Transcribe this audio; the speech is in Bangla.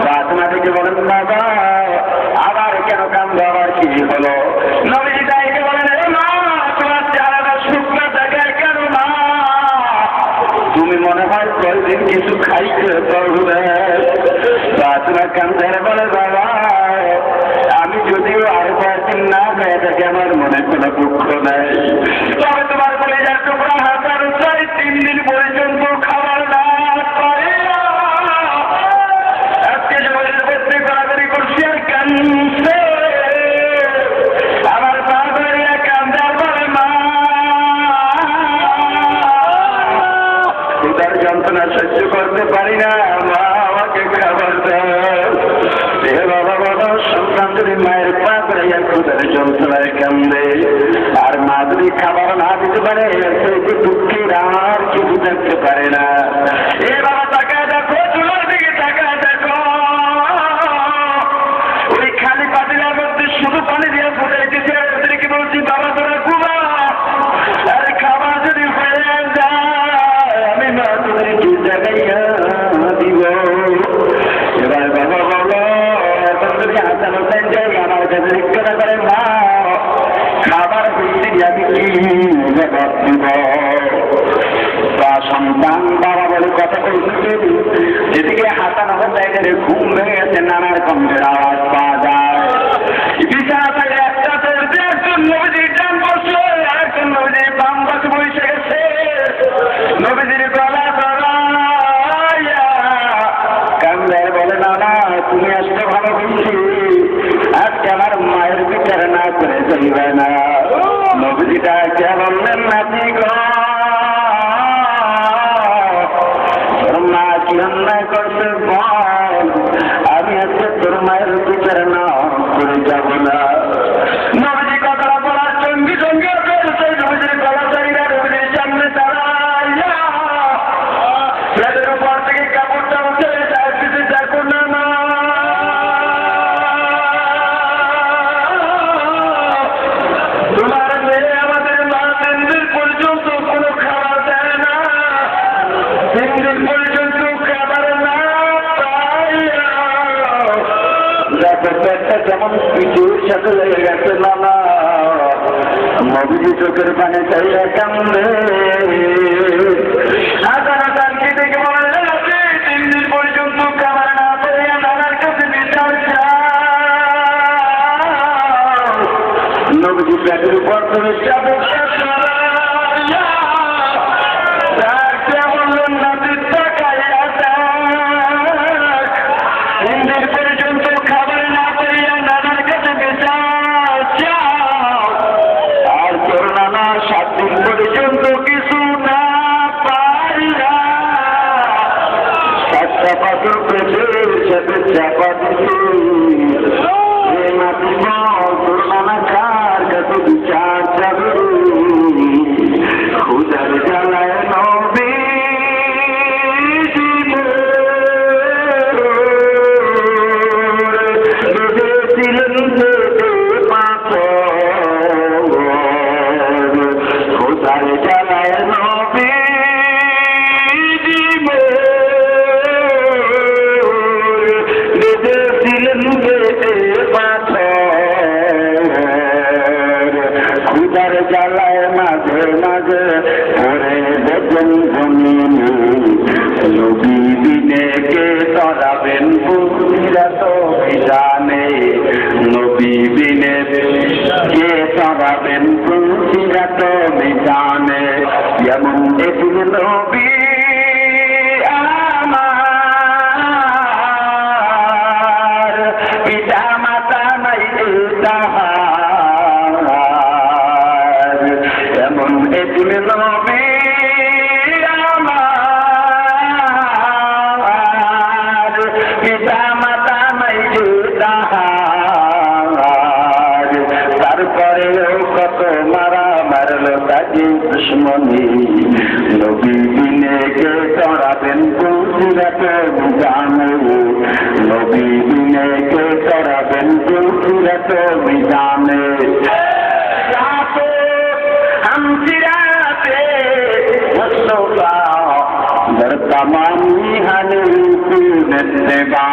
ফাতেমা থেকে বলেন বাবা আবার কেন কান্দো, আবার কি হলো? নবীজি তাইকে বলেন মা তোমার চেহারাটা শুকনো দেখায় কেন মা? তুমি মনে হয় কয়েকদিন কিছু খাইতে পারবে। ফাতেমা কান্দের বলে বাবা আমি যদিও আর কয়েকদিন না খাই থাকি আমার মনে কোনো দুঃখ নেই, তবে তোমার বলে যা তোমরা হাজার 3 দিন পর্যন্ত খাবার না করে আজকে জীবনের করতে কড়াকড়ি করছি আর কান্দছে আমার বাবারিয়া কান্দার বলে মা ক্ষুধার যন্ত্রণা সহ্য করতে পারি না, মা আমাকে খাবার দাও। বাবা বাবা সন্তান যদি মায়ের পা করে ক্ষুধার যন্ত্রণায় কান্দে আর মা যদি খাবার না দিতে পারে দুঃখের আর কিছু দেখতে পারে না। এ বাবা তাকায় দেখো, চুলার দিকে তাকায় দেখো, ওই খালি পাতিলার মধ্যে শুধু পানি দিয়ে ফুটাইতেছে, ওদেরকে বলছি বাবা তোরা ঘুমা, আর খাবার যদি হয়ে যায় আমি মা তোদেরকে জাগাইয়া দিব। এবার বাবা বলো এখন যদি হাসান হোসেন যাই আমার কাছে জিজ্ঞাসা করে মা খাবার হইতে আমি কি জবাব দিব? সন্তান বাবা বলে কথা বলতে যেদিকে হাসান হোসেনের ঘুম ভেঙে গেছে নানার কণ্ঠের আওয়াজ পাওয়া যায়। বিছানা থেকে একটা চলছে, একজন নবীজির ডান বসলো, আরেকজন নবীজির বাম পাশে বসে গেছে। নবীজির গলা ধরাইয়া কান্দায় বলে নানা তুমি আসতে ভালো বলছি, আজকে আমার মায়ের বিচার না করে চলবে না। নবীজিটা কে বললেন নাতি গো তোর মা কি অন্যায় করছে বল, আমি আজকে তোর মায়ের বিচার না করে যাব না। নবীজি কথাটা বলার সঙ্গে সঙ্গে নবীজির গলা চাইরা নবীজির সামনে দাঁড়াইয়া উপর থেকে কাপড়টা উঠে তার পিছিয়ে দেখো না না তোমার মেয়ে আমাদের মা 3 দিন পর্যন্ত কোনো খাবার দেয় না, 3 দিন পর্যন্ত খাবার না পাইয়া ব্যাপারটা যেমন পিঠের সাথে লেগে গেছে নানা। নবীজি চোখের পানি চাইয়া কান্দে হাজার হাজার কেটে বলে 3 দিন পর্যন্ত খাবার না পাইয়া নানার কাছে বিচার নবীজি ব্যাগের উপর ধরে চাদর বললেন নাতির টাকাইয়া দেখ, 3 দিন পর্যন্ত খাবার না পাইয়া নানার কাছে বিচার চাও, আর তোর নানা 7 দিন পর্যন্ত কিছু না পাইয়া 7টা পাথর পেটের সাথে চাপা দিতে মাতিব তোর নানা কার কাছে বিচার যাবে? খুদার জ্বালায় নবী বেঁধেছিলেন খুদার জ্বালায় নবী বেঁধেছিলেন খুদার জ্বালায় মাঝে মাঝে পড়ে বেতন জমিনে নবী দিনে কে তরাবেন পুরীরা তো জানে, নবী দিনে কে তরাবেন পুরীরা তো জানে। যেমন এদিন নবী আমার পিতা মাতা নাই তাহার, এমন এদিন নবী আমার পিতা মাতা নাই তাহার, তারপরেও কত মারা মারলো তাকে দুশ্মনী, নবী দিনে কে চড়াবেন পুরীরা তো জানে, নবী দিনে কে চড়াবেন পুরীরা তো জানে। हम सिराते मुस्तफा दर तमामी हनीफी नत्बा